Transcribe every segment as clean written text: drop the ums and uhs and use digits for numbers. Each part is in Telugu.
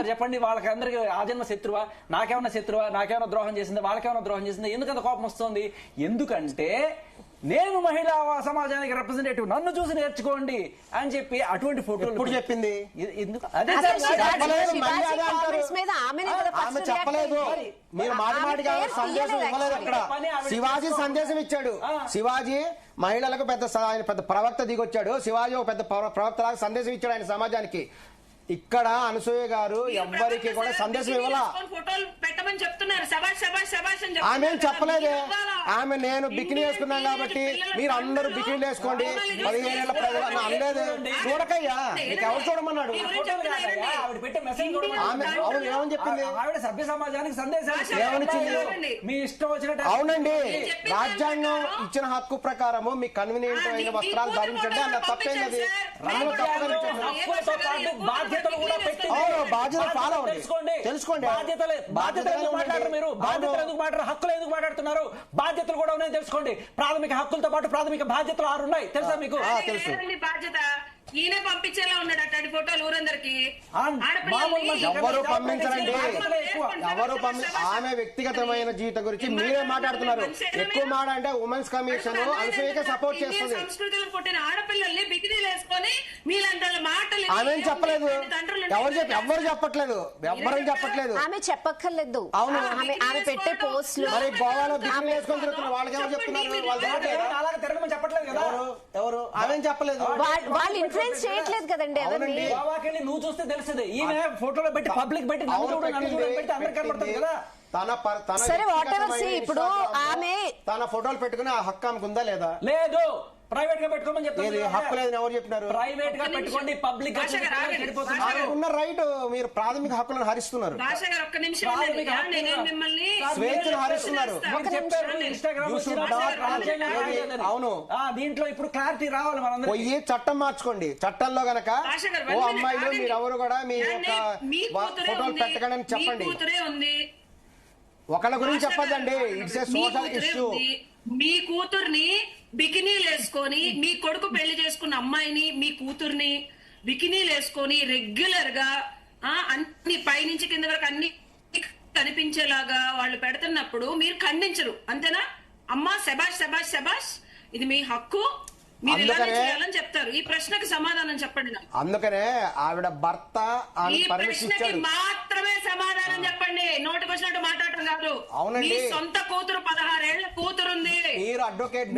చేస్తున్నారు చెప్పండి? వాళ్ళకి అందరికి ఆ జన్మ శత్రువా? నాకేమన్నా శత్రువా? నాకేమన్నా ద్రోహం చేసిందా? వాళ్ళకేమన్నా ద్రోహం చేసిందా? ఎందుకంత కోపం వస్తుంది? ఎందుకంటే నేను మహిళా సమాజానికి రిప్రజెంటేటివ్, నన్ను చూసి నేర్చుకోండి అని చెప్పి అటువంటి ఫోటోలు ఎప్పుడు చెప్పింది? ఎందుకు అదే ఆమె చెప్పలేదు. మీరు మాటిమాటిగా సందేశం ఇవ్వలేదు. అక్కడ శివాజీ సందేశం ఇచ్చాడు. శివాజీ మహిళలకు పెద్ద ప్రవక్త దిగొచ్చాడు. శివాజీ ఒక పెద్ద ప్రవక్త లాగా సందేశం ఇచ్చాడు ఆయన సమాజానికి. ఇక్కడ అనసూయ గారు ఎవ్వరికి కూడా సందేశం ఇవ్వాలా. ఆమె చెప్పలేదే. ఆమె నేను బికినీ వేసుకున్నాను కాబట్టి మీరు అందరూ బికినీలు వేసుకోండి 15 ఏళ్ల ప్రజలు అని అనలేదే. చూడకయ్యా, నీకు ఎవరు చూడమన్నాడు? ఆమె అవును ఏమని చెప్పింది? ఆవిడ సభ్య సమాజానికి సందేశం ఏమనిచ్చింది? మీ ఇష్టం వచ్చినట్టు. అవునండి, రాజ్యాంగం ఇచ్చిన హక్కు ప్రకారము మీ కన్వీనియంట్ అయిన వస్త్రాలు ధరించండి అన్న తప్పేంది? బాధ్యతలు కూడా పెట్టి బాధ్యతలు ఫాలో తెలుసుకోండి. బాధ్యతలు ఎందుకు మాట్లాడరు మీరు? బాధ్యతలు ఎందుకు మాట్లాడరు? హక్కులు ఎందుకు మాట్లాడుతున్నారు? బాధ్యతలు కూడా ఉన్నాయని తెలుసుకోండి. ప్రాథమిక హక్కులతో పాటు ప్రాథమిక బాధ్యతలు 6 ఉన్నాయి. తెలుసా మీకు? తెలుసు. బాధ్యత ఈయన పంపించేలా ఉన్నాడు అట్లాంటి ఫోటోలు ఊరందరికి. ఎవరు పంపించరండి, ఎవరు ఆమె వ్యక్తిగతమైన జీవితం గురించి మీరే మాట్లాడుతున్నారు. ఎక్కువ మాట అంటే ఉమెన్స్ కమిషన్ అనసూయకే సపోర్ట్ చేస్తుంది. సంస్కృతిలో పుట్టిన ఆడపిల్లల్ని బికినీలు వేసుకొని మీలాంటి మాటలు ఆమె చెప్పలేదు. ఎవరు చెప్పట్లేదు. ఎవ్వరూ చెప్పట్లేదు. ఆమె చెప్పక్కర్లేదు. అవును, ఆమె పెట్టే పోస్టులు. మరి గోవాలో బికినీ వేసుకొని తిరుగుతున్నారు. వాళ్ళకి ఎవరు చెప్తున్నారు? వాళ్ళు తిరగమని చెప్పట్లేదు కదా. ఎవరు ఆమె చెప్పలేదు. వాళ్ళు ఇన్ఫ్లుయెన్స్ చేయట్లేదు కదండి ఎవరిని. గోవాకెళ్ళి నువ్వు చూస్తే తెలుస్తుంది. ఈమె ఫోటోలో పెట్టి పబ్లిక్ పెట్టి పెట్టి అందరు కనపడుతుంది కదా. సరే వాట్ ఎవర్ సీ. ఇప్పుడు ఆమె తన ఫోటోలు పెట్టుకుని ఆ హక్కు ఆమెకు ఉందా లేదా? లేదు. ప్రైవేట్ గా పెట్టుకోమని చెప్తారు. హక్కు లేదని ఎవరు చెప్పినారు? ప్రైవేట్ గా పెట్టుకోండి, పబ్లిక్ గా ఉన్న రైట్. మీరు ప్రాథమిక హక్కులను హరిస్తున్నారు, స్వేచ్ఛను హరిస్తున్నారు. అవును, దీంట్లో ఇప్పుడు క్లారిటీ రావాలి. మనం పోయి చట్టం మార్చుకోండి. చట్టంలో గనక ఓ అమ్మాయిలు మీరెవరు కూడా మీ యొక్క ఫోటోలు పెట్టకండి అని చెప్పండి. ఒకళ్ళ గురించి చెప్పదండి. It's a social issue. మీ కూతుర్ని బికినీలు వేసుకొని, మీ కొడుకు పెళ్లి చేసుకున్న అమ్మాయిని మీ కూతుర్ని బికినీలు వేసుకొని రెగ్యులర్ గా అన్ని పైనుంచి కింద వరకు అన్ని కనిపించేలాగా వాళ్ళు పెడుతున్నప్పుడు మీరు ఖండించరు, అంతేనా? అమ్మా శబాష్ శబాష్ శబాష్, ఇది మీ హక్కు, మీరు ఇలానే చేయాలని చెప్తారు. ఈ ప్రశ్నకు సమాధానం చెప్పండి. అందుకనే ఆవిడ భర్త ఈ ప్రశ్నకి మాత్రమే సమాధానం చెప్పండి. నోటికి వచ్చినట్టు మాట్లాడటం కాదు. మీ సొంత కూతురు 16 ఏళ్ల కూతురుంది. మీరు అడ్వకేట్,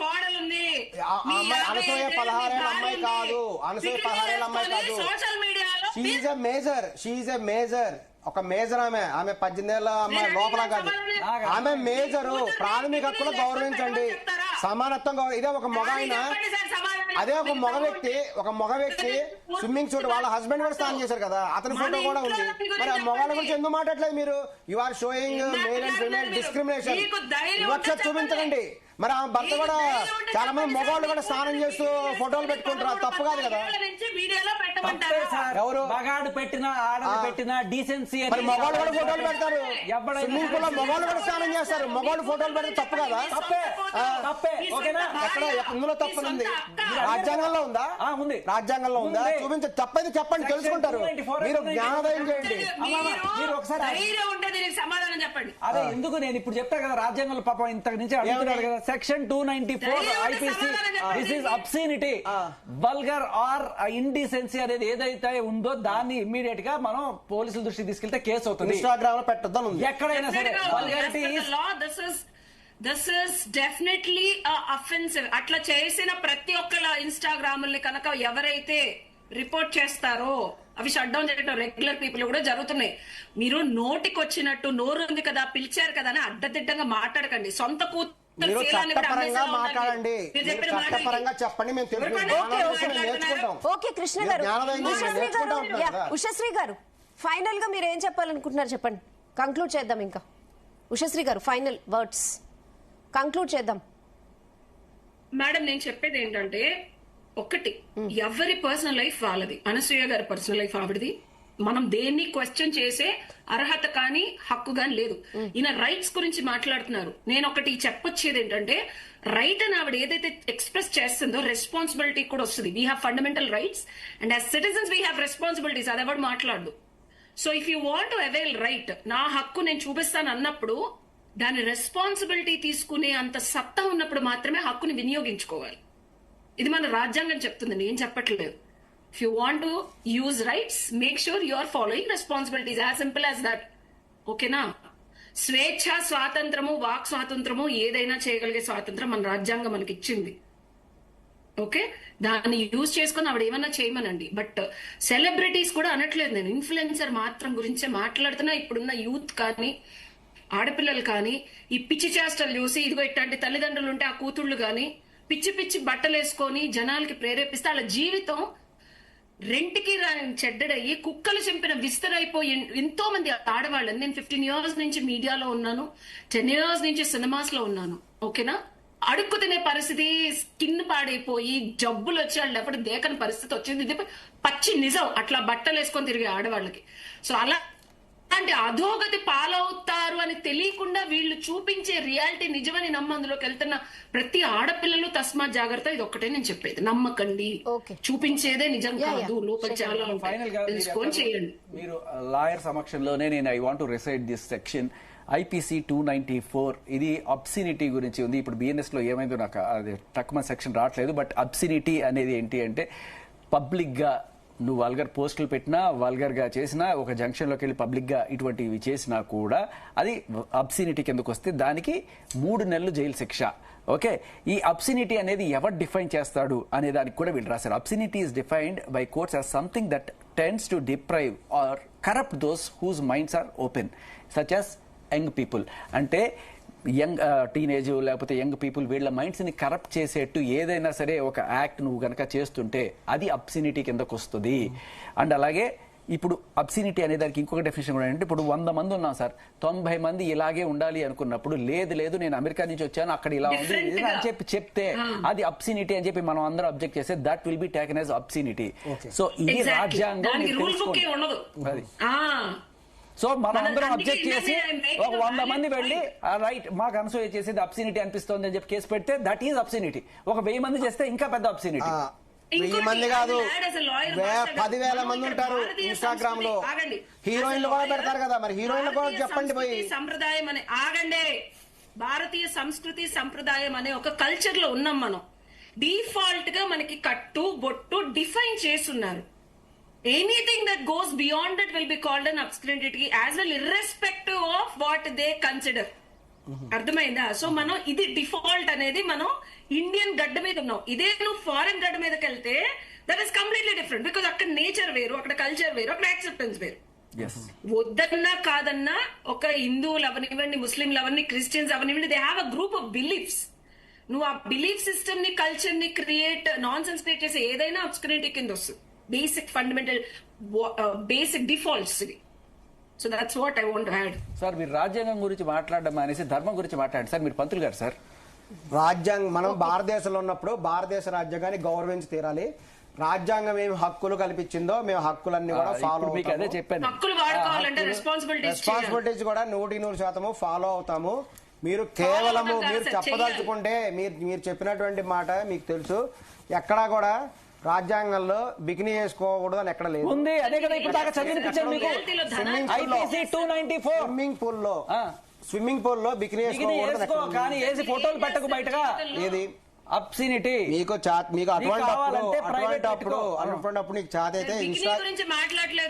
కోడలుంది. అనసూయ 16 ఏళ్ల అమ్మాయి కాదు. అనసూయ 16 ఏళ్ల అమ్మాయి కాదు. సోషల్ మీడియాలో షీఈ్ ఎ మేజర్. ఒక మేజర్. ఆమె 18 ఏళ్ల అమ్మాయి లోపల కాదు. ఆమె మేజరు. ప్రాథమిక హక్కులు గౌరవించండి, సమానత్వం. ఇదే ఒక మగ ఆయన, అదే ఒక మగ వ్యక్తి స్విమ్మింగ్ సూట్ వాళ్ళ హస్బెండ్ కూడా స్నానం చేశారు కదా, అతని ఫోటో కూడా ఉంది. మరి ఆ మగాళ్ళ గురించి ఎందుకు మాట్లాడలేదు మీరు? You are showing male and female discrimination. వివక్షత చూపించకండి. మరి ఆ భర్త కూడా చాలా మంది మగవాళ్ళు కూడా స్నానం చేస్తూ ఫోటోలు పెట్టుకుంటారు. తప్పు కాదు కదా. ఎవరు మగాడు పెట్టినా ఆడది పెట్టినా డీసెన్సీ. మగవాళ్ళు కూడా ఫోటోలు పెడతారు. స్విమ్మింగ్ పూల్ లో మగవాళ్ళు కూడా స్నానం చేస్తారు. మగవాళ్ళు ఫోటోలు పెడితే తప్పు కదా? తప్పే. ఓకేనా? ఎక్కడ ఇందులో తప్పుంది? రాజ్యాంగంలో ఉందా? ఉంది. రాజ్యాంగంలో ఉందా? చూపించే తప్పైతే చెప్పండి, తెలుసుకుంటారు. మీరు జ్ఞానోదయం చేయండి. మీరు ఒకసారి సమాధానం చెప్పండి. అదే ఎందుకు నేను ఇప్పుడు చెప్తా కదా. రాజ్యాంగంలో పాపం ఇంత నుంచి అడుగుతున్నాడు కదా. Section 294 IPC, this is obscenity, vulgar or indecency అనేది ఏదైతే ఉందో దాన్ని ఇమ్మీడియట్ గా మనం పోలీసుల దృష్టికి తీసుకెళ్తే కేసు అవుతుంది. ఇన్స్టాగ్రామ్ లో పెట్టొద్దు ఎక్కడైనా సరే. This is definitely offensive. అట్లా చేసిన ప్రతి ఒక్కళ్ళ ఇన్స్టాగ్రామ్ కనుక ఎవరైతే రిపోర్ట్ చేస్తారో అవి షట్ డౌన్ చేయడం రెగ్యులర్ పీపుల్ కూడా జరుగుతున్నాయి. మీరు నోటికి వచ్చినట్టు నోరు ఉంది కదా, పిలిచారు కదా అని అడ్డదిడ్డంగా మాట్లాడకండి. సొంత చట్టపరంగా మాట్లాడండి, చట్టపరంగా చెప్పండి. మేము నేర్చుకుంటాం. ఓకే కృష్ణ గారు, ఉషశ్రీ గారు ఫైనల్ గా మీరు ఏం చెప్పాలనుకుంటున్నారు చెప్పండి. కంక్లూడ్ చేద్దాం. ఇంకా ఉషశ్రీ గారు ఫైనల్ వర్డ్స్ కంక్లూడ్ చేద్దాం. మేడం నేను చెప్పేది ఏంటంటే, ఒకటి, ఎవరి పర్సనల్ లైఫ్ వాళ్ళది. అనసూయ గారి పర్సనల్ లైఫ్ ఆవిడది, మనం దేన్ని క్వశ్చన్ చేసే అర్హత కానీ హక్కు కానీ లేదు. ఈయన రైట్స్ గురించి మాట్లాడుతున్నారు. నేను ఒకటి చెప్పొచ్చేది ఏంటంటే, రైట్ అని ఆవిడ ఏదైతే ఎక్స్ప్రెస్ చేస్తుందో రెస్పాన్సిబిలిటీ కూడా వస్తుంది. We have fundamental rights and as citizens we have responsibilities. అది ఎవరు మాట్లాడదు. So if you want to avail right, నా హక్కు నేను చూపిస్తాను అన్నప్పుడు దాని రెస్పాన్సిబిలిటీ తీసుకునే అంత సత్తా ఉన్నప్పుడు మాత్రమే హక్కుని వినియోగించుకోవాలి. ఇది మన రాజ్యాంగం చెప్తుంది, నేను చెప్పట్లేదు. If you want to use rights, make sure you are following responsibilities. As simple as that. Okay na? స్వేచ్ఛ, స్వాతంత్రము, వాక్ స్వాతంత్రము, ఏదైనా చేయగలిగే స్వాతంత్రం మన రాజ్యాంగం మనకి ఇచ్చింది. ఓకే, దాన్ని యూజ్ చేసుకుని ఆవిడ ఏమన్నా చేయమనండి. బట్ సెలబ్రిటీస్ కూడా అనట్లేదు నేను, ఇన్ఫ్లుయెన్సర్ మాత్రం గురించే మాట్లాడుతున్నా. ఇప్పుడున్న యూత్ కానీ ఆడపిల్లలు కానీ ఈ పిచ్చి చేష్టలు చూసి, ఇదిగో ఇట్లాంటి తల్లిదండ్రులు ఉంటే ఆ కూతుళ్ళు కానీ పిచ్చి పిచ్చి బట్టలు వేసుకొని జనాలకి ప్రేరేపిస్తే వాళ్ళ జీవితం రెంట్కి చెడ్డడయ్యి కుక్కలు చెంపిన విస్తరైపోయి ఎంతో మంది ఆడవాళ్ళని, నేను 15 years నుంచి మీడియాలో ఉన్నాను, 10 years నుంచి సినిమాస్ లో ఉన్నాను. ఓకేనా, అడుక్కు తినే పరిస్థితి, స్కిన్ పాడైపోయి జబ్బులు వచ్చి వాళ్ళు ఎప్పుడు దేకని పరిస్థితి వచ్చింది. ఇది పచ్చి నిజం. అట్లా బట్టలు వేసుకొని తిరిగే ఆడవాళ్ళకి. సో అలాంటి అధోగతి పాలవుతారు అని తెలియకుండా వీళ్ళు చూపించే రియాలిటీ నిజమని నమ్మ అందులోకి వెళ్తున్న ప్రతి ఆడపిల్లలు తస్మాత్ జాగ్రత్త. ఇది ఒక్కటే నేను చెప్పేది, నమ్మకండి. చూపించేదే నిజం కాదు, లోపల చాలా ఫైనల్ గా తెలుసుకొని చేయండి. మీరు లాయర్ సమక్షంలోనే నేను I want to reside this section IPC 294. ఇది అబ్సినిటీ గురించి ఉంది. ఇప్పుడు బిఎన్ఎస్ లో ఏమైందో నాకు అది తక్కువ సెక్షన్ రావట్లేదు. బట్ అబ్సినిటీ అనేది ఏంటి అంటే, పబ్లిక్ గా నువ్వు వల్గర్ పోస్టులు పెట్టినా, వల్గర్ గా చేసినా, ఒక జంక్షన్ లోకి వెళ్ళి పబ్లిక్ గా ఇటువంటివి చేసినా కూడా అది అబ్సినిటీ కిందకు వస్తే దానికి 3 నెలలు జైలు శిక్ష. ఓకే, ఈ అబ్సినిటీ అనేది ఎవరు డిఫైన్ చేస్తాడు అనే దానికి కూడా వీళ్ళు రాశారు. Obscenity is defined by courts as something that tends to deprive or corrupt those whose minds are open such as young people. అంటే యంగ్ టీనేజ్ లేకపోతే యంగ్ పీపుల్ వీళ్ళ మైండ్స్ ని కరప్ట్ చేసేట్టు ఏదైనా సరే ఒక యాక్ట్ నువ్వు గనక చేస్తుంటే అది అబ్సినిటీ కిందకు వస్తుంది. అండ్ అలాగే ఇప్పుడు అబ్సినిటీ అనే దానికి ఇంకొక డెఫినేషన్ కూడా ఏంటంటే, ఇప్పుడు 100 మంది ఉన్నాం సార్, 90 మంది ఇలాగే ఉండాలి అనుకున్నప్పుడు, లేదు నేను అమెరికా నుంచి వచ్చాను అక్కడ ఇలా ఉంది అని చెప్తే అది అబ్సినిటీ అని చెప్పి మనం అందరం అబ్జెక్ట్ చేస్తే that will be taken as అబ్సినిటీ. So ఈ రాజ్యాంగం అది. సో మనం అందరం అబ్జెక్ట్ చేసి ఒక 100 మంది వెళ్ళి రైట్ మాకు అనసూయ చేసేది అబ్సినిటీ అనిపిస్తోంది అని చెప్పి కేసు పెడితే దట్ ఈజ్ అబ్సినిటీ. ఒక 1000 మంది చేస్తే ఇంకా పెద్ద అబ్సినిటీ. 1000 మంది కాదు, 10,000 మంది ఉంటారు ఇన్స్టాగ్రామ్ లో. హీరోయిన్లు కూడా పెడతారు కదా, మరి హీరోయిన్లు కూడా చెప్పండి. పోయి సంప్రదాయం అనే ఆగండి, భారతీయ సంస్కృతి సంప్రదాయం అనే ఒక కల్చర్ లో ఉన్నాం మనం. డిఫాల్ట్ గా మనకి కట్టు బొట్టు డిఫైన్ చేస్తున్నారు. Anything that goes beyond it will be called an obscenity as well, irrespective of what they consider. అర్థమైందా? సో మనం ఇది డిఫాల్ట్ అనేది మనం ఇండియన్ గడ్డ మీద ఉన్నాం. ఇదే నువ్వు ఫారెన్ గడ్డ మీదకి వెళ్తే that is completely different. Because అక్కడ నేచర్ వేరు, అక్కడ కల్చర్ వేరు, అక్కడ యాక్సెప్టెన్స్ వేరు. వద్దన్నా కాదన్నా ఒక హిందువులు అవనివ్వండి, ముస్లింలు అవన్నీ, క్రిస్టియన్స్ అవనివ్వండి, they have a group of beliefs. నువ్వు ఆ బిలీఫ్ సిస్టమ్ ని, కల్చర్ ని క్రియేట్, నాన్ సెన్స్ క్రియేట్ చేసే ఏదైనా అబ్స్క్యూరిటీ కింద వస్తుంది. బేసిక్ ఫండమెంటల్ బేసిక్ డిఫాల్ట్స్ ఇవి. So that's what I want to add. Sir మీరు రాజ్యాంగం గురించి మాట్లాడడం అనేసి ధర్మం గురించి మాట్లాడండి సార్. మీరు పంతులు గారు సార్, రాజ్యాంగం మనం భారతదేశంలో ఉన్నప్పుడు భారతదేశ రాజ్యాంగాన్ని గౌరవించి తీరాలి. రాజ్యాంగం ఏమి హక్కులు కల్పించిందో మేము హక్కులన్నీ కూడా ఫాలో మీకు అదే చెప్పాను. హక్కులు వాడుకోవాలంటే రెస్పాన్సిబిలిటీస్ కూడా 100% ఫాలో అవుతాము. మీరు కేవలము మీరు చెప్పదలుచుకుంటే మీరు చెప్పినటువంటి మాట మీకు తెలుసు, ఎక్కడా కూడా రాజ్యాంగంలో బికినీ వేసుకోకూడదు అని ఎక్కడ లేదు. ఉంది అదే కదా ఇప్పుడు దాకా చదివినిపించాను మీకు. స్విమ్మింగ్ పూల్ లో బికినీ వేసుకోకూడదు, కానీ వేసి ఫోటోలు పెట్టకు బయటగా. ఏది అబ్సినిటీ మీకు అటువంటి అప్పుడు నీకు చేత అయితే గురించి మాట్లాడలేదు.